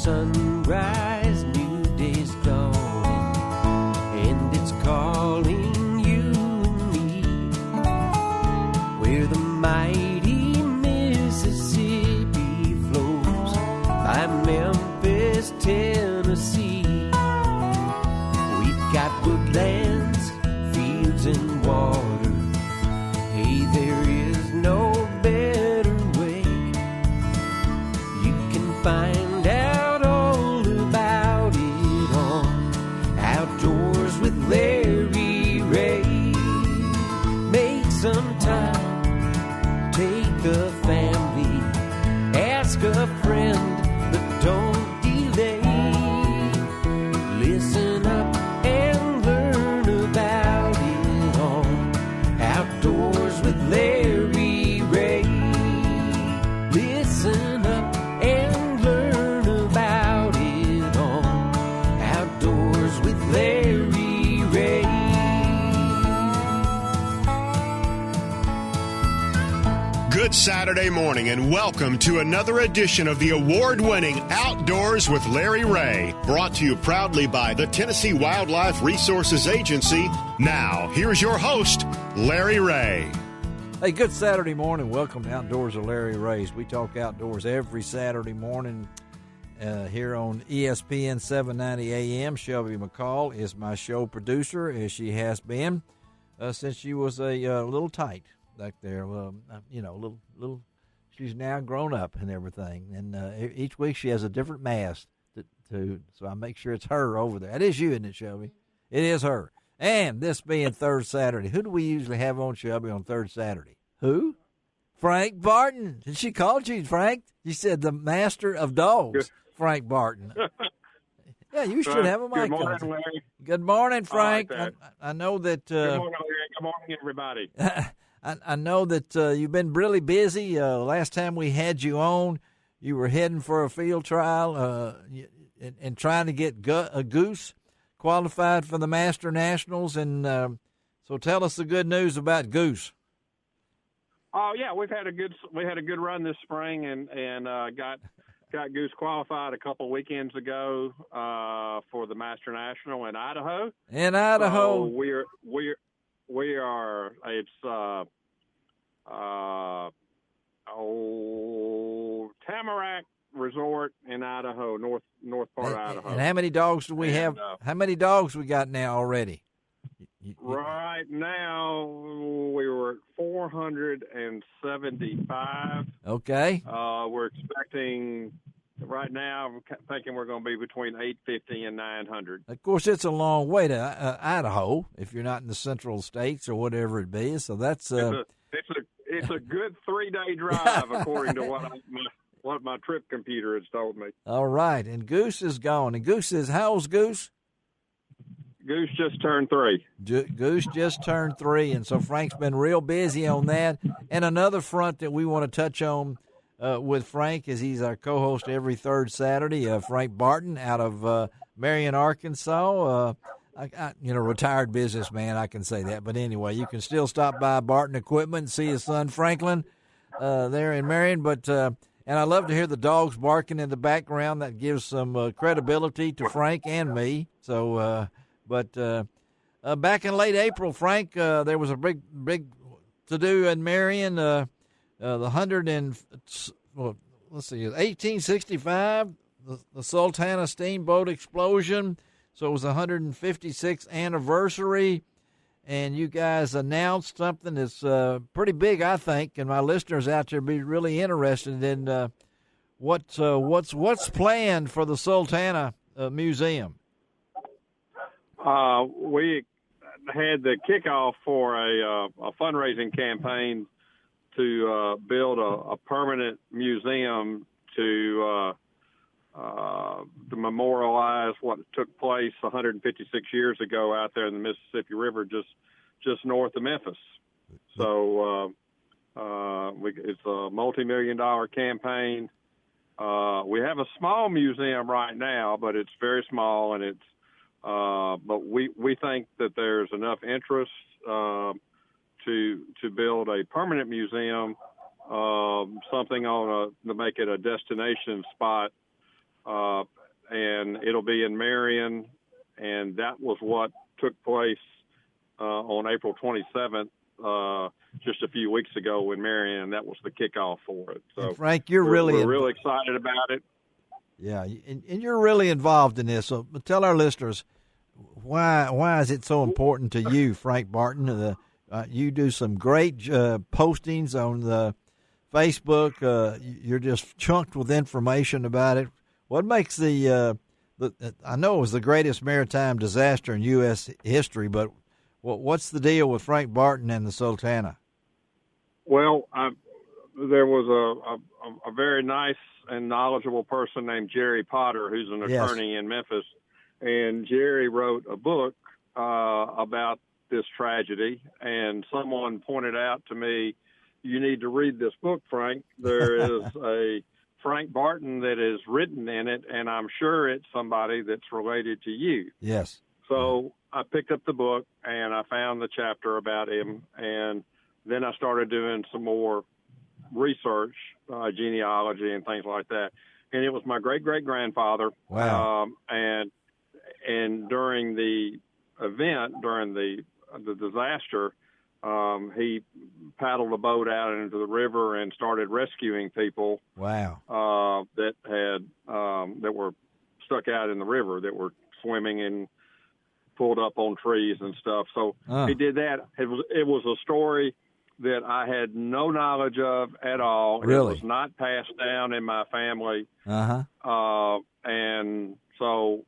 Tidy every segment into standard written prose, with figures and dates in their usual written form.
sunrise, new day's dawning, and it's calling you and me, where the mighty Mississippi flows by Memphis, Tennessee. We've got woodlands, fields, and water. Hey, there is no better way. You can find out all about it on Outdoors with Larry Ray. Make some time, take a family, ask a friend, but don't delay. Listen up and learn about it on Outdoors with Larry Ray. Listen up and learn about it on Outdoors with Larry Ray. Good Saturday morning and welcome to another edition of the award-winning Outdoors with Larry Ray, brought to you proudly by the Tennessee Wildlife Resources Agency. Now, here's your host, Larry Ray. Hey, good Saturday morning. Welcome to Outdoors with Larry Ray. We talk outdoors every Saturday morning here on ESPN 790 AM. Shelby McCall is my show producer, as she has been since she was a little tight back there. Little. She's now grown up and everything, and each week she has a different mask to. So I make sure it's her over there. That is you, isn't it, Shelby? It is her. And this being third Saturday, who do we usually have on, Shelby, on third Saturday? Who? Frank Barton. And she called you, Frank. She said the master of dogs, Frank Barton. Yeah, you should have a mic. Good morning, Larry. Good morning, Frank. I know that. Good morning, Larry. Good morning, everybody. I know that you've been really busy. Last time we had you on, you were heading for a field trial and trying to get a Goose qualified for the Master Nationals. And so tell us the good news about Goose. Oh yeah, we had a good run this spring and got Goose qualified a couple weekends ago for the Master National in Idaho. In Idaho, we are. It's Tamarack Resort in Idaho, north part of Idaho. And how many dogs do we have? How many dogs we got now already? Right now, we were at 475. Okay. We're expecting, right now, I'm thinking we're going to be between 850 and 900. Of course, it's a long way to Idaho if you're not in the central states or whatever it be. So that's it's a good 3-day drive, according to what my trip computer has told me. All right, and Goose is gone. And Goose is, how old's Goose? Goose just turned 3. Goose just turned 3, and so Frank's been real busy on that. And another front that we want to touch on with Frank is he's our co-host every third Saturday. Frank Barton out of Marion, Arkansas. Retired businessman, I can say that. But anyway, you can still stop by Barton Equipment and see his son Franklin there in Marion. But and I love to hear the dogs barking in the background. That gives some credibility to Frank and me. So. But back in late April, Frank, there was a big to-do in Marion. The 1865, the Sultana steamboat explosion. So it was the 156th anniversary, and you guys announced something that's pretty big, I think, and my listeners out there be really interested in what's planned for the Sultana Museum. We had the kickoff for a fundraising campaign to build a permanent museum to memorialize what took place 156 years ago out there in the Mississippi River, just north of Memphis. So it's a multi-million-dollar campaign. We have a small museum right now, but it's very small, and it's but we think that there's enough interest to build a permanent museum, something to make it a destination spot and it'll be in Marion, and that was what took place on April 27th, just a few weeks ago in Marion, and that was the kickoff for it. So, and Frank, we're really excited about it. Yeah, and you're really involved in this. So tell our listeners, why is it so important to you, Frank Barton? You do some great postings on the Facebook. You're just chunked with information about it. What makes I know it was the greatest maritime disaster in U.S. history, but what's the deal with Frank Barton and the Sultana? Well, there was a very nice and knowledgeable person named Jerry Potter, who's an attorney in Memphis, and Jerry wrote a book about this tragedy, and someone pointed out to me, you need to read this book, Frank. There is a Frank Barton that is written in it, and I'm sure it's somebody that's related to you. Yes. So I picked up the book, and I found the chapter about him, and then I started doing some more research, genealogy and things like that. And it was my great-great-grandfather. Wow. And during the event, during the disaster, he paddled a boat out into the river and started rescuing people. Wow. That were stuck out in the river, that were swimming and pulled up on trees and stuff. So he did that. It was a story that I had no knowledge of at all. Really? It was not passed down in my family. Uh-huh. And so,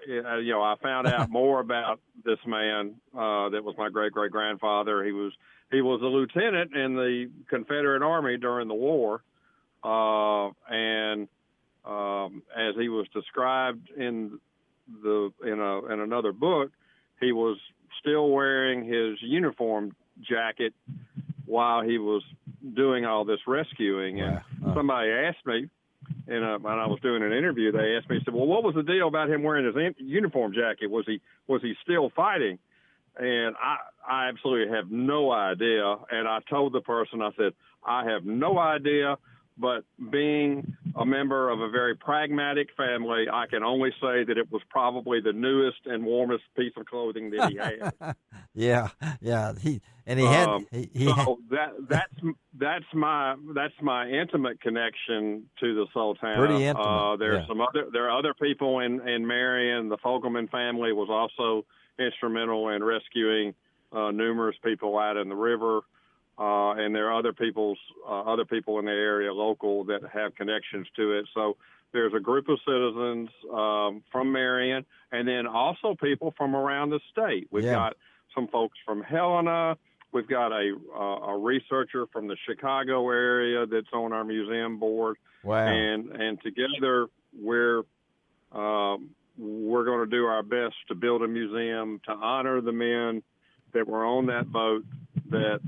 I found out more about this man that was my great-great-grandfather. He was a lieutenant in the Confederate Army during the war. And as he was described in another book, he was still wearing his uniform jacket while he was doing all this rescuing. And somebody asked me, when I was doing an interview, they asked me, said, well, what was the deal about him wearing his uniform jacket? Was he still fighting? And I absolutely have no idea. And I told the person, I said, I have no idea, but being a member of a very pragmatic family, I can only say that it was probably the newest and warmest piece of clothing that he had. Yeah. That's my intimate connection to the Sultana. Pretty intimate. There are other people in Marion. The Fogelman family was also instrumental in rescuing numerous people out in the river. And there are other people in the area local that have connections to it. So there's a group of citizens from Marion, and then also people from around the state. We've got some folks from Helena. We've got a researcher from the Chicago area that's on our museum board. Wow! And together we're going to do our best to build a museum to honor the men that were on that boat that,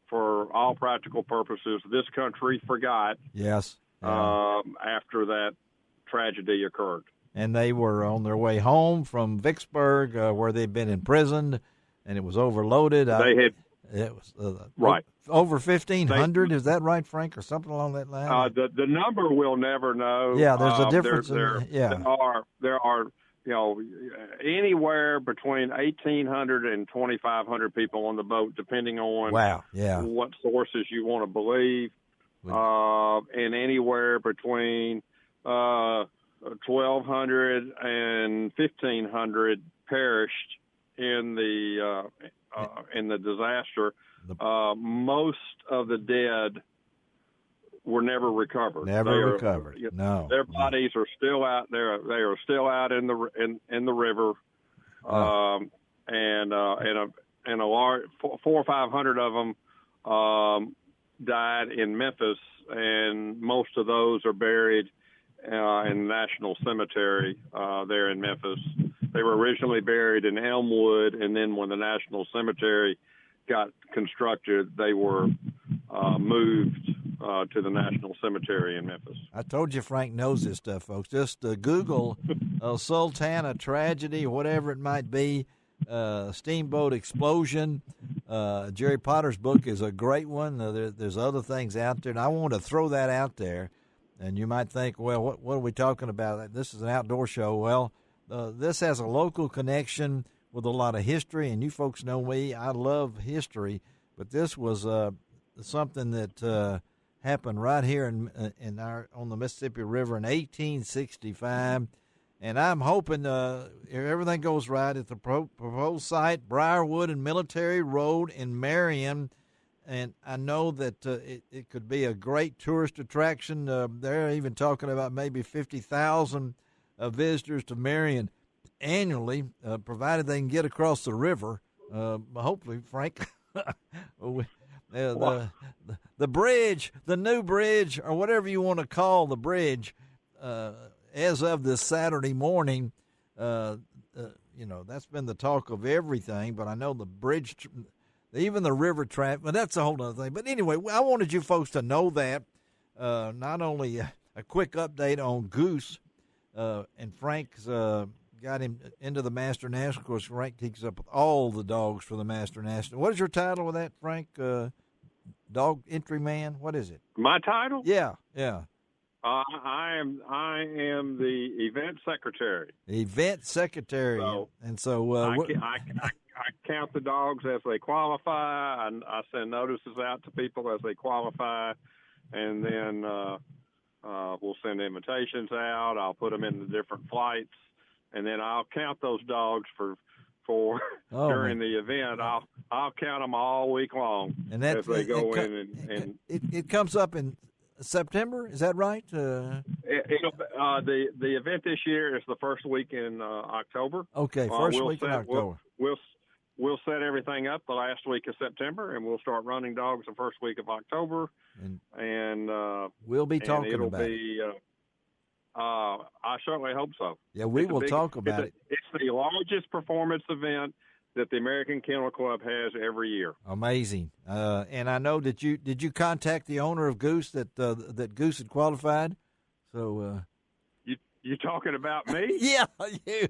for all practical purposes, this country forgot. Yes. After that tragedy occurred. And they were on their way home from Vicksburg, where they'd been imprisoned, and it was overloaded. It was right over 1,500. Is that right, Frank, or something along that line? The number we'll never know. Yeah, there's a difference. There are anywhere between 1,800 and 2,500 people on the boat, depending on what sources you want to believe, and anywhere between 1,200 and 1,500 perished in the disaster. Most of the dead were never recovered. No, their bodies are still out there. They are still out in the river, and a large 400 or 500 of them died in Memphis, and most of those are buried in the National Cemetery there in Memphis. They were originally buried in Elmwood, and then when the National Cemetery got constructed, they were moved to the National Cemetery in Memphis. I told you Frank knows this stuff, folks. Just Google Sultana tragedy, whatever it might be, steamboat explosion. Jerry Potter's book is a great one. There's other things out there, and I want to throw that out there. And you might think, well, what are we talking about? This is an outdoor show. Well, this has a local connection with a lot of history, and you folks know me. I love history, but this was something that happened right here on the Mississippi River in 1865. And I'm hoping if everything goes right at the proposed site, Briarwood and Military Road in Marion. And I know that it could be a great tourist attraction. They're even talking about maybe 50,000 visitors to Marion annually, provided they can get across the river. Hopefully, Frank, the bridge, the new bridge, or whatever you want to call the bridge, as of this Saturday morning, that's been the talk of everything. But I know the bridge. Even the river traffic, but that's a whole other thing. But anyway, I wanted you folks to know that. Not only a quick update on Goose, and Frank's got him into the Master National. Of course, Frank keeps up with all the dogs for the Master National. What is your title with that, Frank? Dog entry man? What is it? My title? Yeah. I am the event secretary. Event secretary. So, I count the dogs as they qualify, and I send notices out to people as they qualify, and then we'll send invitations out. I'll put them in the different flights, and then I'll count those dogs for during the event. I'll count them all week long, and as they go in. And it comes up in September, is that right? The event this year is the first week in October. Okay, first week in October. We'll set everything up the last week of September, and we'll start running dogs the first week of October. And we'll be talking about it. I certainly hope so. Yeah, we will talk about it. It's the largest performance event that the American Kennel Club has every year. Amazing. And I know that did you contact the owner of Goose that Goose had qualified? So you talking about me? Yeah, you.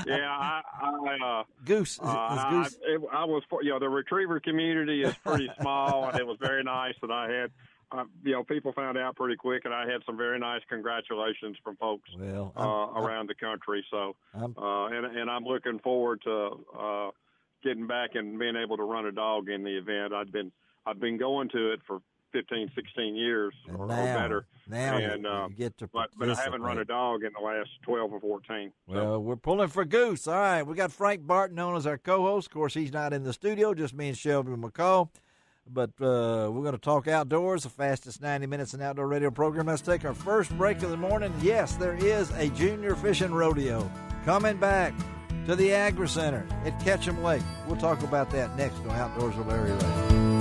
Yeah, Goose. Goose. I was, the retriever community is pretty small, and it was very nice that I had. People found out pretty quick, and I had some very nice congratulations from folks around the country. So, and I'm looking forward to getting back and being able to run a dog in the event. I've been going to it for 15, 16 years or better. Now you get to but I haven't run a dog in the last 12 or 14. Well, we're pulling for Goose. All right, we got Frank Barton on as our co-host. Of course, he's not in the studio, just me and Shelby McCall. But we're going to talk outdoors, the fastest 90 minutes in outdoor radio program. Let's take our first break of the morning. Yes, there is a junior fishing rodeo coming back to the Agri Center at Ketchum Lake. We'll talk about that next on Outdoors with Larry Ray.